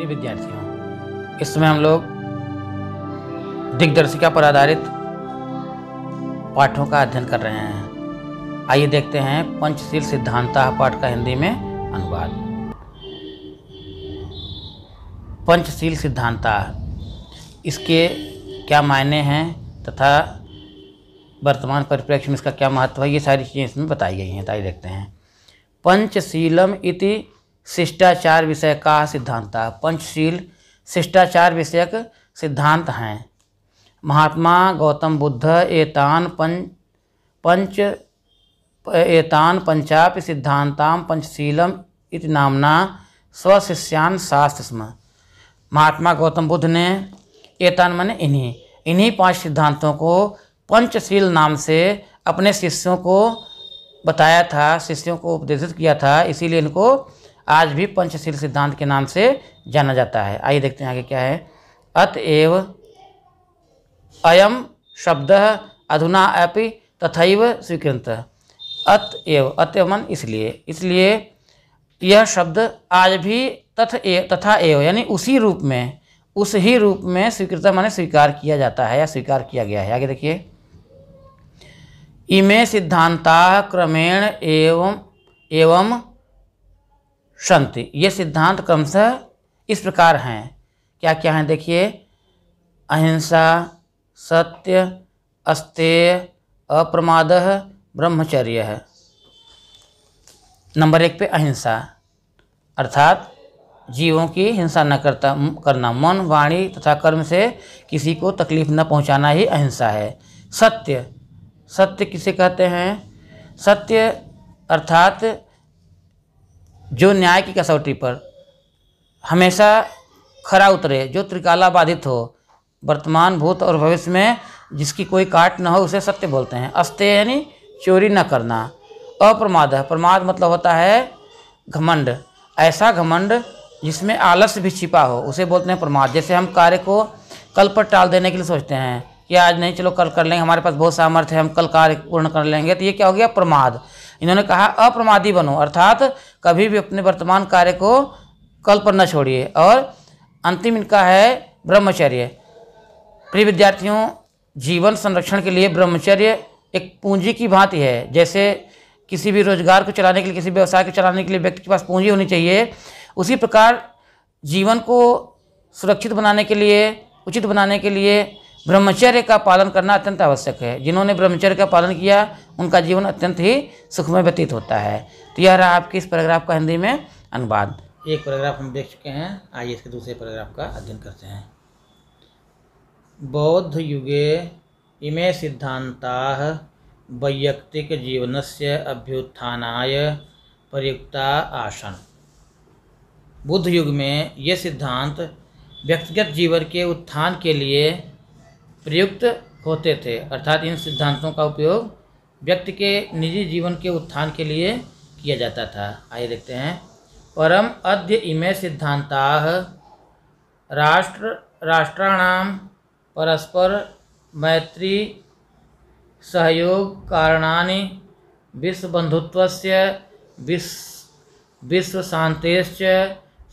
प्रिय विद्यार्थियों, इस समय हम लोग दिग्दर्शिका पर आधारित पाठों का अध्ययन कर रहे हैं। आइए देखते हैं पंचशील सिद्धांतः पाठ का हिंदी में अनुवाद। पंचशील सिद्धांतः, इसके क्या मायने हैं तथा वर्तमान परिप्रेक्ष्य में इसका क्या महत्व है, ये सारी चीज़ें इसमें बताई गई हैं। तो आइए देखते हैं। पंचशीलम इति शिष्टाचार विषय का सिद्धांत। पंचशील शिष्टाचार विषयक सिद्धांत हैं। महात्मा गौतम बुद्ध एतान पंचापि सिद्धांतां पंचशीलम इति नामना स्वशिष्यान् शास्त्र स्म। महात्मा गौतम बुद्ध ने एतान माने इन्हीं 5 सिद्धांतों को पंचशील नाम से अपने शिष्यों को बताया था, शिष्यों को उपदेशित किया था। इसीलिए इनको आज भी पंचशील सिद्धांत के नाम से जाना जाता है। आइए देखते हैं आगे क्या है। अतएव अयम शब्द अधुना अपि तथैव स्वीकृतः। अतएव मन इसलिए यह शब्द आज भी तथा एव यानी उस ही रूप में स्वीकृत माने स्वीकार किया जाता है या स्वीकार किया गया है। आगे देखिए। इमे सिद्धांताः क्रमेण एवं सन्ति। ये सिद्धांत क्रमशः इस प्रकार हैं। क्या क्या हैं देखिए। अहिंसा, सत्य, अस्तेय, अप्रमादः, ब्रह्मचर्य है। नंबर 1 पे अहिंसा, अर्थात जीवों की हिंसा न करना, मन, वाणी तथा कर्म से किसी को तकलीफ न पहुंचाना ही अहिंसा है। सत्य किसे कहते हैं? सत्य अर्थात जो न्याय की कसौटी पर हमेशा खरा उतरे, जो त्रिकाला बाधित हो, वर्तमान, भूत और भविष्य में जिसकी कोई काट न हो, उसे सत्य बोलते हैं। अस्तेय यानी चोरी न करना। प्रमाद मतलब होता है घमंड, ऐसा घमंड जिसमें आलस्य भी छिपा हो, उसे बोलते हैं प्रमाद। जैसे हम कार्य को कल पर टाल देने के लिए सोचते हैं कि आज नहीं, चलो कल कर लेंगे, हमारे पास बहुत सामर्थ्य है, हम कल कार्य पूर्ण कर लेंगे, तो ये क्या हो गया? प्रमाद। इन्होंने कहा अप्रमादी बनो, अर्थात कभी भी अपने वर्तमान कार्य को कल पर न छोड़िए। और अंतिम इनका है ब्रह्मचर्य। प्रिय विद्यार्थियों, जीवन संरक्षण के लिए ब्रह्मचर्य एक पूंजी की भांति है। जैसे किसी भी रोजगार को चलाने के लिए, किसी व्यवसाय को चलाने के लिए व्यक्ति के पास पूंजी होनी चाहिए, उसी प्रकार जीवन को सुरक्षित बनाने के लिए, उचित बनाने के लिए ब्रह्मचर्य का पालन करना अत्यंत आवश्यक है। जिन्होंने ब्रह्मचर्य का पालन किया उनका जीवन अत्यंत ही सुखमय व्यतीत होता है। तो यह रहा आपकी इस पैराग्राफ का हिंदी में अनुवाद। एक पैराग्राफ हम देख चुके हैं, आइए इसके दूसरे पैराग्राफ का अध्ययन करते हैं। बौद्ध युगे इमे सिद्धांताः वैयक्तिक जीवनस्य अभ्युत्थानाय प्रयुक्ता आसन्। बुद्ध युग में ये सिद्धांत व्यक्तिगत जीवन के उत्थान के लिए प्रयुक्त होते थे, अर्थात इन सिद्धांतों का उपयोग व्यक्ति के निजी जीवन के उत्थान के लिए किया जाता था। आइए देखते हैं। परम अद्य इमे सिद्धांताः राष्ट्राणां परस्पर मैत्री सहयोग कारणानि विश्वबंधुत्वस्य विश्व शांतेश्च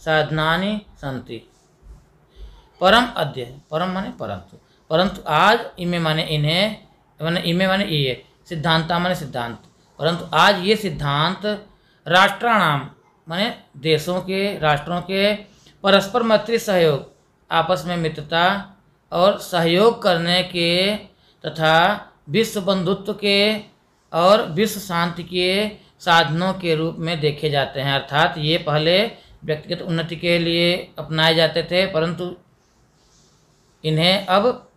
साधनानि सन्ति। परम माने परंतु आज इमे माने इन्हें, माने इमे माने ये, सिद्धांता माने सिद्धांत। परंतु आज ये सिद्धांत राष्ट्राणाम माने देशों के, राष्ट्रों के परस्पर मैत्री सहयोग, आपस में मित्रता और सहयोग करने के तथा विश्व बंधुत्व के और विश्व शांति के साधनों के रूप में देखे जाते हैं। अर्थात ये पहले व्यक्तिगत उन्नति के लिए अपनाए जाते थे, परंतु इन्हें अब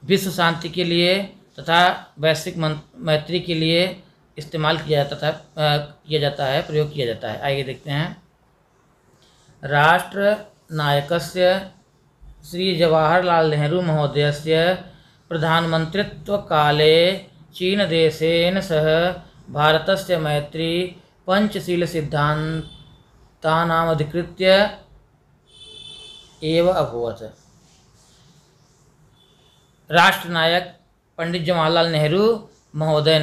विश्व शांति के लिए तथा वैश्विक मैत्री के लिए इस्तेमाल किया जाता है, प्रयोग किया जाता है। आइए देखते हैं। राष्ट्र नायकस्य श्री जवाहरलाल नेहरू महोदयस्य प्रधानमंत्रित्व काले चीन देशेन सह भारतस्य मैत्री पंचशील सिद्धांतानाम् अधिकृत्य एव अभवत्। राष्ट्र नायक पंडित जवाहरलाल नेहरू महोदय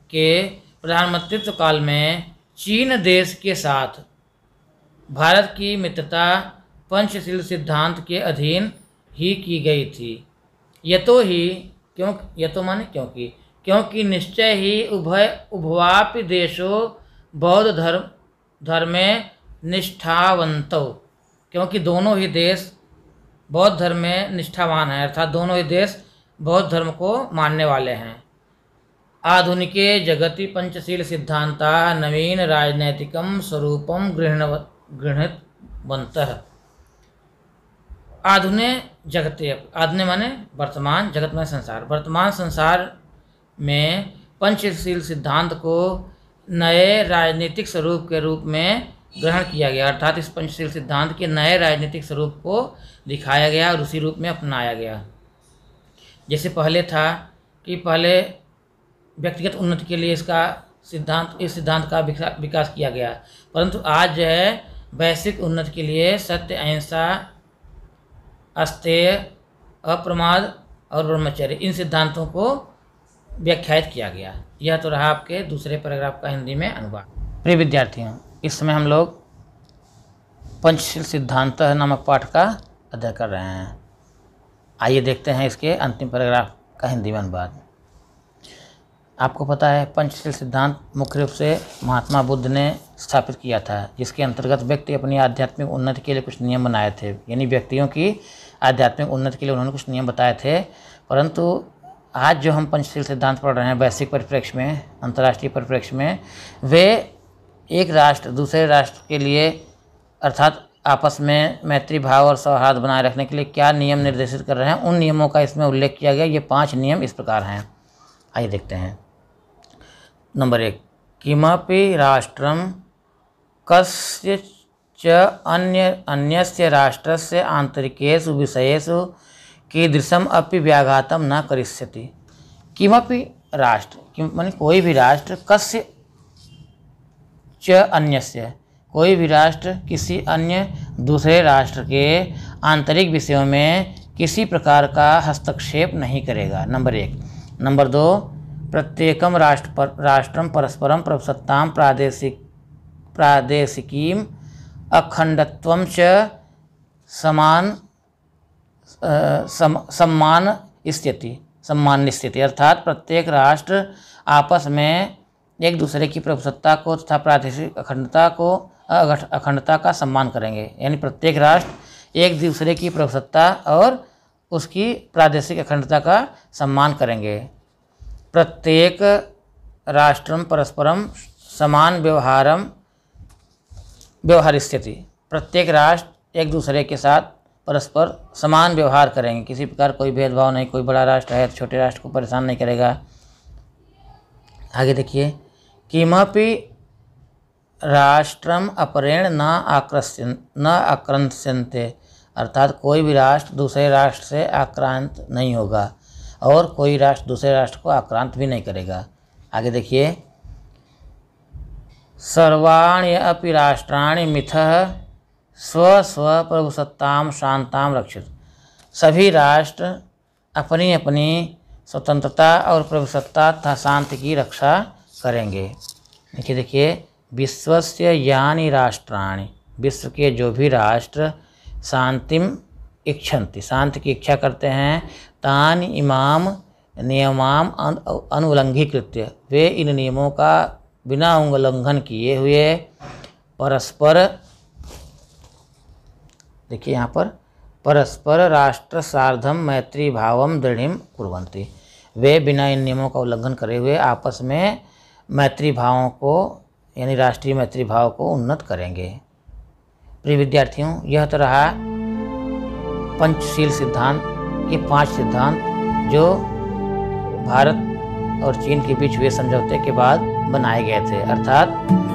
के प्रधानमंत्रित्व काल में चीन देश के साथ भारत की मित्रता पंचशील सिद्धांत के अधीन ही की गई थी। यतो ही यतो माने क्योंकि निश्चय ही उभवापि देशों बौद्ध धर्मे निष्ठावंतो, क्योंकि दोनों ही देश बौद्ध धर्म में निष्ठावान हैं, अर्थात दोनों ही देश बौद्ध धर्म को मानने वाले हैं। आधुनिके जगति पंचशील सिद्धांता नवीन राजनैतिकम स्वरूपम गृह्णवन्तः। आधुनिक जगते, आधुनिक माने वर्तमान, जगत में संसार, वर्तमान संसार में पंचशील सिद्धांत को नए राजनीतिक स्वरूप के रूप में ग्रहण किया गया, अर्थात इस पंचशील सिद्धांत के नए राजनीतिक स्वरूप को दिखाया गया और उसी रूप में अपनाया गया। जैसे पहले था कि पहले व्यक्तिगत उन्नति के लिए इस सिद्धांत का विकास किया गया, परंतु आज जो है वैश्विक उन्नति के लिए सत्य, अहिंसा, अस्तेय, अप्रमाद और ब्रह्मचर्य, इन सिद्धांतों को व्याख्यायित किया गया। यह तो रहा आपके दूसरे पैराग्राफ का हिंदी में अनुवाद। प्रिय विद्यार्थियों, इस समय हम लोग पंचशील सिद्धांत नामक पाठ का अध्ययन कर रहे हैं। आइए देखते हैं इसके अंतिम पैराग्राफ का हिंदी में अनुवाद। आपको पता है पंचशील सिद्धांत मुख्य रूप से महात्मा बुद्ध ने स्थापित किया था, जिसके अंतर्गत व्यक्ति अपनी आध्यात्मिक उन्नति के लिए कुछ नियम बनाए थे, यानी व्यक्तियों की आध्यात्मिक उन्नति के लिए उन्होंने कुछ नियम बताए थे। परंतु आज जो हम पंचशील सिद्धांत पढ़ रहे हैं वैश्विक परिप्रेक्ष्य में, अंतर्राष्ट्रीय परिप्रेक्ष्य में, वे एक राष्ट्र दूसरे राष्ट्र के लिए अर्थात आपस में मैत्री भाव और सौहार्द बनाए रखने के लिए क्या नियम निर्देशित कर रहे हैं, उन नियमों का इसमें उल्लेख किया गया। ये 5 नियम इस प्रकार हैं, आइए देखते हैं। नंबर 1, किमपि राष्ट्रम कस्यच अन्यस्य राष्ट्रस्य आंतरिकेषु विषयेषु कीदृशम अपि व्याघातम न करिष्यति। किमपि राष्ट्र माने कोई भी राष्ट्र, कस्य च अन्यस्य, कोई भी राष्ट्र किसी अन्य दूसरे राष्ट्र के आंतरिक विषयों में किसी प्रकार का हस्तक्षेप नहीं करेगा, नंबर 1। नंबर 2, प्रत्येकम राष्ट्रम परस्परम प्रभुसत्तां प्रादेशिकीम अखंडत्वं च सम्मान स्थिति, अर्थात प्रत्येक राष्ट्र आपस में एक दूसरे की प्रभुसत्ता को तथा प्रादेशिक अखंडता का सम्मान करेंगे, यानी प्रत्येक राष्ट्र एक दूसरे की प्रभुसत्ता और उसकी प्रादेशिक अखंडता का सम्मान करेंगे। प्रत्येक राष्ट्रम परस्परम समान व्यवहार स्थिति, प्रत्येक राष्ट्र एक दूसरे के साथ परस्पर समान व्यवहार करेंगे, किसी प्रकार कोई भेदभाव नहीं, कोई बड़ा राष्ट्र है तो छोटे राष्ट्र को परेशान नहीं करेगा। आगे देखिए, किमपि राष्ट्रम अपरेण न आक्रांत्यन्ते, अर्थात कोई भी राष्ट्र दूसरे राष्ट्र से आक्रांत नहीं होगा और कोई राष्ट्र दूसरे राष्ट्र को आक्रांत भी नहीं करेगा। आगे देखिए, सर्वाणि अपि राष्ट्राणि मिथः स्वप्रभुसत्तां शांतां रक्षित, सभी राष्ट्र अपनी अपनी स्वतंत्रता और प्रभुसत्ता तथा शांति की रक्षा करेंगे। देखिए, विश्वस्य यानि राष्ट्राणि, विश्व के जो भी राष्ट्र शांतिम इच्छन्ति, शांति की इच्छा करते हैं, तानि इमाम नियमाम अनुल्लंघीकृत्य, वे इन नियमों का बिना उल्लंघन किए हुए परस्पर, देखिए यहाँ पर परस्पर राष्ट्र सार्धम मैत्री भावम दृढ़िम कुर्वन्ति, वे बिना इन नियमों का उल्लंघन करे हुए आपस में मैत्री भावों को यानी राष्ट्रीय मैत्री भाव को उन्नत करेंगे। प्रिय विद्यार्थियों, यह तो रहा पंचशील सिद्धांत के 5 सिद्धांत जो भारत और चीन के बीच हुए समझौते के बाद बनाए गए थे, अर्थात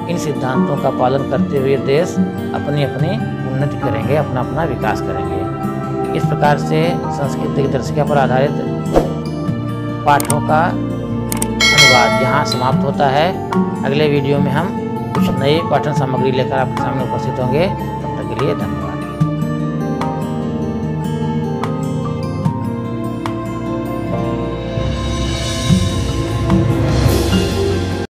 इन सिद्धांतों का पालन करते हुए देश अपनी अपनी उन्नति करेंगे, अपना अपना विकास करेंगे। इस प्रकार से संस्कृत दर्शिका पर आधारित पाठों का अनुवाद यहाँ समाप्त होता है। अगले वीडियो में हम कुछ नई पाठन सामग्री लेकर आपके सामने उपस्थित होंगे। तब तक के लिए धन्यवाद।